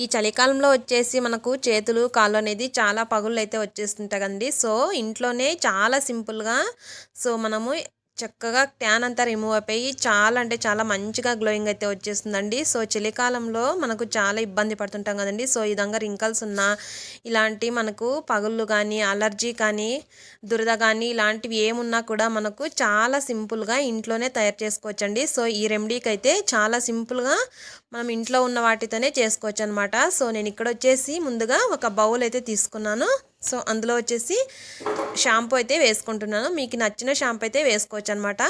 ఈ చలికాలంలో వచ్చేసి మనకు చేతులు కాళ్ళు అనేది చాలా పగుళ్ళు అయితే వచ్చేస్తుంటాయి కదండి. సో ఇంట్లోనే చాలా సింపుల్గా మనము చక్కగా ట్యాన్ అంతా రిమూవ్ అయిపోయి చాలా అంటే చాలా మంచిగా గ్లోయింగ్ అయితే వచ్చేస్తుందండి. సో చలికాలంలో మనకు చాలా ఇబ్బంది పడుతుంటాం కదండి. సో ఈ విధంగా రింకల్స్ ఉన్న ఇలాంటి మనకు పగుళ్ళు కానీ అలర్జీ కానీ దురద కానీ ఇలాంటివి ఏమున్నా కూడా మనకు చాలా సింపుల్గా ఇంట్లోనే తయారు చేసుకోవచ్చండి. సో ఈ రెమెడీకి అయితే చాలా సింపుల్గా మనం ఇంట్లో ఉన్న వాటితోనే చేసుకోవచ్చు అనమాట. సో నేను ఇక్కడ వచ్చేసి ముందుగా ఒక బౌల్ అయితే తీసుకున్నాను. సో అందులో వచ్చేసి షాంపూ అయితే వేసుకుంటున్నాను. మీకు నచ్చిన షాంపూ అయితే వేసుకోవచ్చు అనమాట.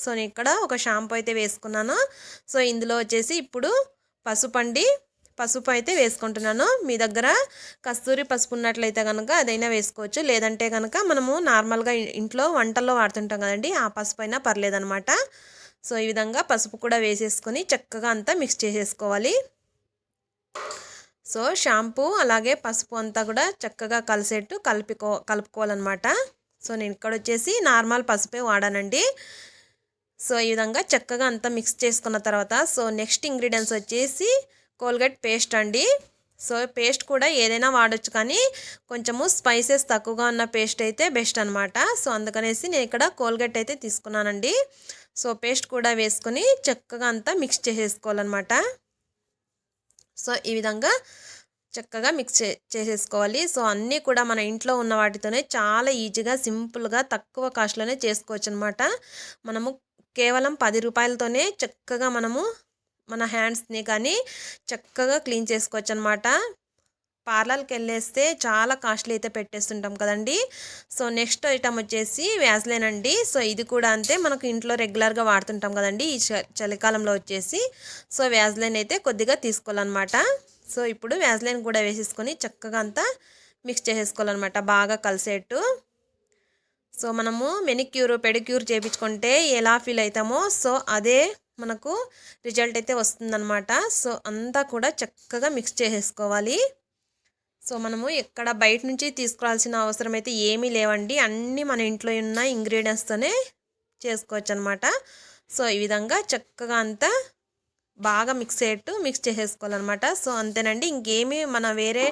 సో నేను ఇక్కడ ఒక షాంపూ అయితే వేసుకున్నాను. సో ఇందులో వచ్చేసి ఇప్పుడు పసుపు అయితే వేసుకుంటున్నాను. మీ దగ్గర కస్తూరి పసుపు ఉన్నట్లయితే కనుక అదైనా వేసుకోవచ్చు. లేదంటే కనుక మనము నార్మల్గా ఇంట్లో వంటల్లో వాడుతుంటాం కదండి, ఆ పసుపు అయినా పర్లేదనమాట. సో ఈ విధంగా పసుపు కూడా వేసేసుకొని చక్కగా అంతా మిక్స్ చేసేసుకోవాలి. సో షాంపూ అలాగే పసుపు అంతా కూడా చక్కగా కలిసేట్టు కలుపుకోవాలన్నమాట. సో నేను ఇక్కడ వచ్చేసి నార్మల్ పసుపే వాడానండి. సో ఈ విధంగా చక్కగా అంతా మిక్స్ చేసుకున్న తర్వాత సో నెక్స్ట్ ఇంగ్రీడియంట్స్ వచ్చేసి కోల్గేట్ పేస్ట్ అండి. సో పేస్ట్ కూడా ఏదైనా వాడచ్చు, కానీ కొంచెము స్పైసెస్ తక్కువగా ఉన్న పేస్ట్ అయితే బెస్ట్ అనమాట. సో అందుకనేసి నేను ఇక్కడ కోల్గేట్ అయితే తీసుకున్నానండి. సో పేస్ట్ కూడా వేసుకొని చక్కగా అంతా మిక్స్ చేసేసుకోవాలన్నమాట. సో ఈ విధంగా చక్కగా మిక్స్ చేసేసుకోవాలి. సో అన్నీ కూడా మన ఇంట్లో ఉన్న వాటితోనే చాలా ఈజీగా సింపుల్గా తక్కువ కాస్ట్లోనే చేసుకోవచ్చు అనమాట. మనము కేవలం 10 రూపాయలతోనే చక్కగా మనము మన హ్యాండ్స్ని కానీ చక్కగా క్లీన్ చేసుకోవచ్చు అనమాట. పార్లర్కి వెళ్ళేస్తే చాలా కాస్ట్లీ అయితే పెట్టేస్తుంటాం కదండి. సో నెక్స్ట్ ఐటమ్ వచ్చేసి వ్యాజ్లైన్ అండి. సో ఇది కూడా అంతే, మనకు ఇంట్లో రెగ్యులర్గా వాడుతుంటాం కదండి ఈ చలికాలంలో వచ్చేసి. సో వ్యాజ్లైన్ అయితే కొద్దిగా తీసుకోవాలన్నమాట. సో ఇప్పుడు వ్యాజ్లైన్ కూడా వేసేసుకొని చక్కగా అంతా మిక్స్ చేసేసుకోవాలన్నమాట బాగా కలిసేట్టు. సో మనము మెనిక్యూర్ పెడిక్యూర్ చేయించుకుంటే ఎలా ఫీల్ అవుతామో సో అదే మనకు రిజల్ట్ అయితే వస్తుందన్నమాట. సో అంతా కూడా చక్కగా మిక్స్ చేసేసుకోవాలి. సో మనము ఎక్కడ బయట నుంచి తీసుకురావాల్సిన అవసరం అయితే ఏమీ లేవండి, అన్నీ మన ఇంట్లో ఉన్న ఇంగ్రీడియంట్స్తోనే చేసుకోవచ్చు అనమాట. సో ఈ విధంగా చక్కగా అంతా బాగా మిక్స్ చేసేసుకోవాలన్నమాట. సో అంతేనండి, ఇంకేమీ మన వేరే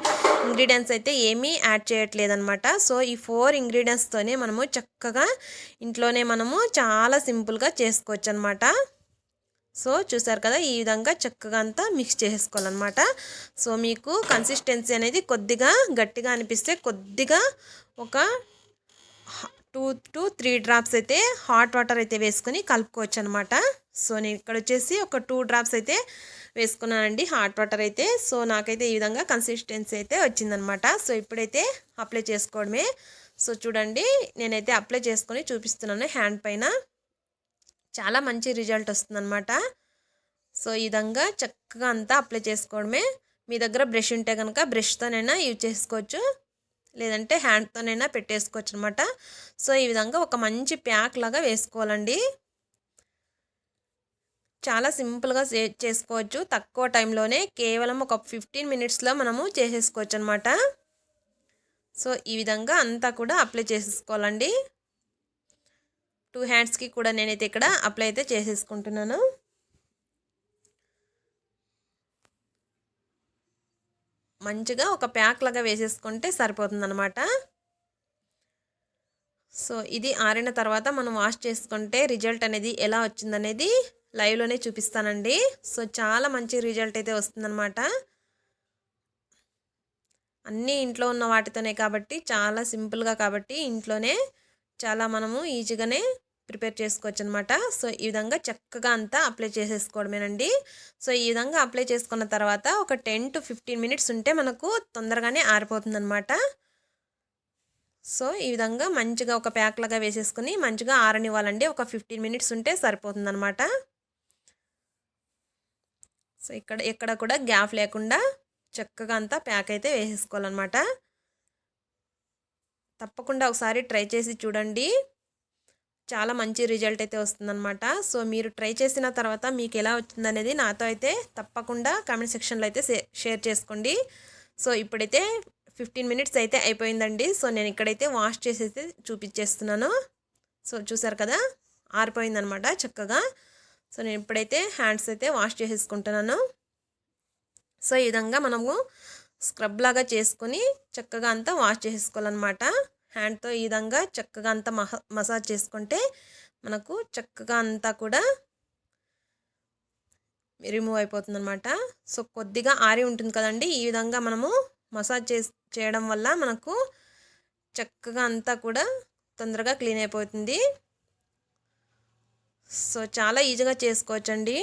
ఇంగ్రీడియంట్స్ అయితే ఏమీ యాడ్ చేయట్లేదన్నమాట. సో ఈ 4 ఇంగ్రీడియంట్స్తోనే మనము చక్కగా ఇంట్లోనే మనము చాలా సింపుల్గా చేసుకోవచ్చు అనమాట. సో చూసారు కదా, ఈ విధంగా చక్కగా అంతా మిక్స్ చేసుకోవాలన్నమాట. సో మీకు కన్సిస్టెన్సీ అనేది కొద్దిగా గట్టిగా అనిపిస్తే కొద్దిగా ఒక 2 to 3 డ్రాప్స్ అయితే హాట్ వాటర్ అయితే వేసుకొని కలుపుకోవచ్చు అనమాట. సో నేను ఇక్కడ వచ్చేసి ఒక 2 డ్రాప్స్ అయితే వేసుకున్నానండి హాట్ వాటర్ అయితే. సో నాకైతే ఈ విధంగా కన్సిస్టెన్సీ అయితే వచ్చిందనమాట. సో ఇప్పుడైతే అప్లై చేసుకోవడమే. సో చూడండి, నేనైతే అప్లై చేసుకొని చూపిస్తున్నాను హ్యాండ్ పైన. చాలా మంచి రిజల్ట్ వస్తుందన్నమాట. సో ఈ విధంగా చక్కగా అంతా అప్లై చేసుకోవడమే. మీ దగ్గర బ్రష్ ఉంటే కనుక బ్రష్తోనైనా యూజ్ చేసుకోవచ్చు, లేదంటే హ్యాండ్తోనైనా పెట్టేసుకోవచ్చు అనమాట. సో ఈ విధంగా ఒక మంచి ప్యాక్ లాగా వేసుకోవాలండి. చాలా సింపుల్గా చేసుకోవచ్చు, తక్కువ టైంలోనే కేవలం ఒక 15 మినిట్స్లో మనము చేసేసుకోవచ్చు అనమాట. సో ఈ విధంగా అంతా కూడా అప్లై చేసేసుకోవాలండి. 2 హ్యాండ్స్కి కూడా నేనైతే ఇక్కడ అప్లై అయితే చేసేసుకుంటున్నాను. మంచిగా ఒక ప్యాక్ లాగా వేసేసుకుంటే సరిపోతుందన్నమాట. సో ఇది ఆరిన తర్వాత మనం వాష్ చేసుకుంటే రిజల్ట్ అనేది ఎలా వచ్చిందనేది లైవ్లోనే చూపిస్తానండి. సో చాలా మంచి రిజల్ట్ అయితే వస్తుందన్నమాట. అన్నీ ఇంట్లో ఉన్న వాటితోనే కాబట్టి చాలా సింపుల్గా కాబట్టి ఇంట్లోనే చాలా మనము ఈజీగానే ప్రిపేర్ చేసుకోవచ్చు అనమాట. సో ఈ విధంగా చక్కగా అంతా అప్లై చేసేసుకోవడమేనండి. సో ఈ విధంగా అప్లై చేసుకున్న తర్వాత ఒక 10 to 15 మినిట్స్ ఉంటే మనకు తొందరగానే ఆరిపోతుంది అనమాట. సో ఈ విధంగా మంచిగా ఒక ప్యాక్ లాగా వేసేసుకుని మంచిగా ఆరనివ్వాలండి. ఒక 15 మినిట్స్ ఉంటే సరిపోతుంది అనమాట. సో ఎక్కడ కూడా గ్యాప్ లేకుండా చక్కగా అంతా ప్యాక్ అయితే వేసేసుకోవాలన్నమాట. తప్పకుండా ఒకసారి ట్రై చేసి చూడండి, చాలా మంచి రిజల్ట్ అయితే వస్తుందన్నమాట. సో మీరు ట్రై చేసిన తర్వాత మీకు ఎలా వచ్చిందనేది నాతో అయితే తప్పకుండా కామెంట్ సెక్షన్లో అయితే షేర్ చేసుకోండి. సో ఇప్పుడైతే 15 మినిట్స్ అయితే అయిపోయిందండి. సో నేను ఇక్కడైతే వాష్ చేసేసి చూపించేస్తున్నాను. సో చూసారు కదా, ఆరిపోయిందనమాట చక్కగా. సో నేను ఇప్పుడైతే హ్యాండ్స్ అయితే వాష్ చేసేసుకుంటున్నాను. సో ఈ విధంగా మనము స్క్రబ్ లాగా చేసుకొని చక్కగా అంతా వాష్ చేసుకోవాలన్నమాట. హ్యాండ్తో ఈ విధంగా చక్కగా అంతా మసాజ్ చేసుకుంటే మనకు చక్కగా అంతా కూడా రిమూవ్ అయిపోతుందన్నమాట. సో కొద్దిగా ఆరి ఉంటుంది కదండి, ఈ విధంగా మనము మసాజ్ చేయడం వల్ల మనకు చక్కగా అంతా కూడా తొందరగా క్లీన్ అయిపోతుంది. సో చాలా ఈజీగా చేసుకోవచ్చండి.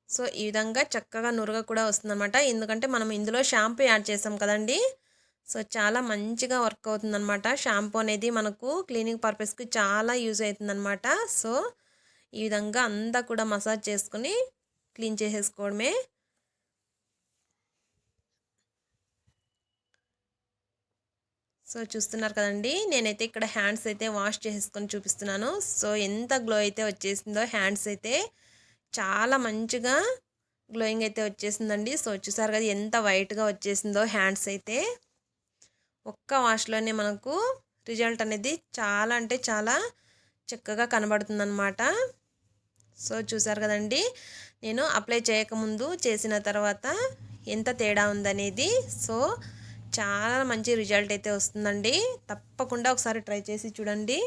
సో ఈ విధంగా చక్కగా నురగ కూడా వస్తుందన్నమాట, ఎందుకంటే మనం ఇందులో షాంపూ యాడ్ చేసాం కదండి. సో చాలా మంచిగా వర్క్ అవుతుందన్నమాట. షాంపూ అనేది మనకు క్లీనింగ్ పర్పస్కి చాలా యూజ్ అవుతుందన్నమాట. సో ఈ విధంగా అంతా కూడా మసాజ్ చేసుకొని క్లీన్ చేసేసుకోవడమే. సో చూస్తున్నారు కదండి, నేనైతే ఇక్కడ హ్యాండ్స్ అయితే వాష్ చేసుకొని చూపిస్తున్నాను. సో ఎంత గ్లో అయితే వచ్చేసిందో, హ్యాండ్స్ అయితే చాలా మంచిగా గ్లోయింగ్ అయితే వచ్చేసిందండి. సో చూసారు కదా ఎంత వైట్గా వచ్చేసిందో హ్యాండ్స్ అయితే. ఒక్క వాష్లోనే మనకు రిజల్ట్ అనేది చాలా అంటే చాలా చక్కగా కనబడుతుందన్నమాట. సో చూసారు కదండి, నేను అప్లై చేయకముందు చేసిన తర్వాత ఎంత తేడా ఉందనేది. సో చాలా మంచి రిజల్ట్ అయితే వస్తుందండి. తప్పకుండా ఒకసారి ట్రై చేసి చూడండి.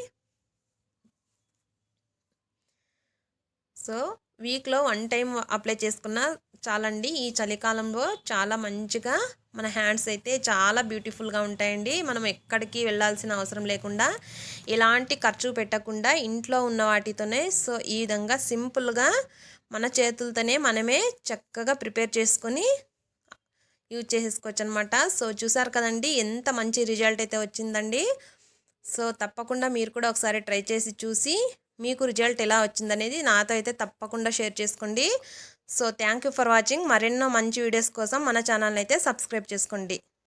సో వీక్లో 1 టైం అప్లై చేసుకున్న చాలండి. ఈ చలికాలంలో చాలా మంచిగా మన హ్యాండ్స్ అయితే చాలా బ్యూటిఫుల్గా ఉంటాయండి. మనం ఎక్కడికి వెళ్ళాల్సిన అవసరం లేకుండా, ఎలాంటి ఖర్చు పెట్టకుండా ఇంట్లో ఉన్న వాటితోనే సో ఈ విధంగా సింపుల్గా మన చేతులతోనే మనమే చక్కగా ప్రిపేర్ చేసుకొని యూజ్ చేసేసుకోవచ్చు అనమాట. సో చూసారు కదండి ఎంత మంచి రిజల్ట్ అయితే వచ్చిందండి. సో తప్పకుండా మీరు కూడా ఒకసారి ట్రై చేసి చూసి మీకు రిజల్ట్ ఎలా వచ్చిందనేది నాతో అయితే తప్పకుండా షేర్ చేసుకోండి. So thank you for watching. మరెన్నో మంచి వీడియోస్ కోసం మన ఛానల్ని అయితే సబ్స్క్రైబ్ చేసుకోండి.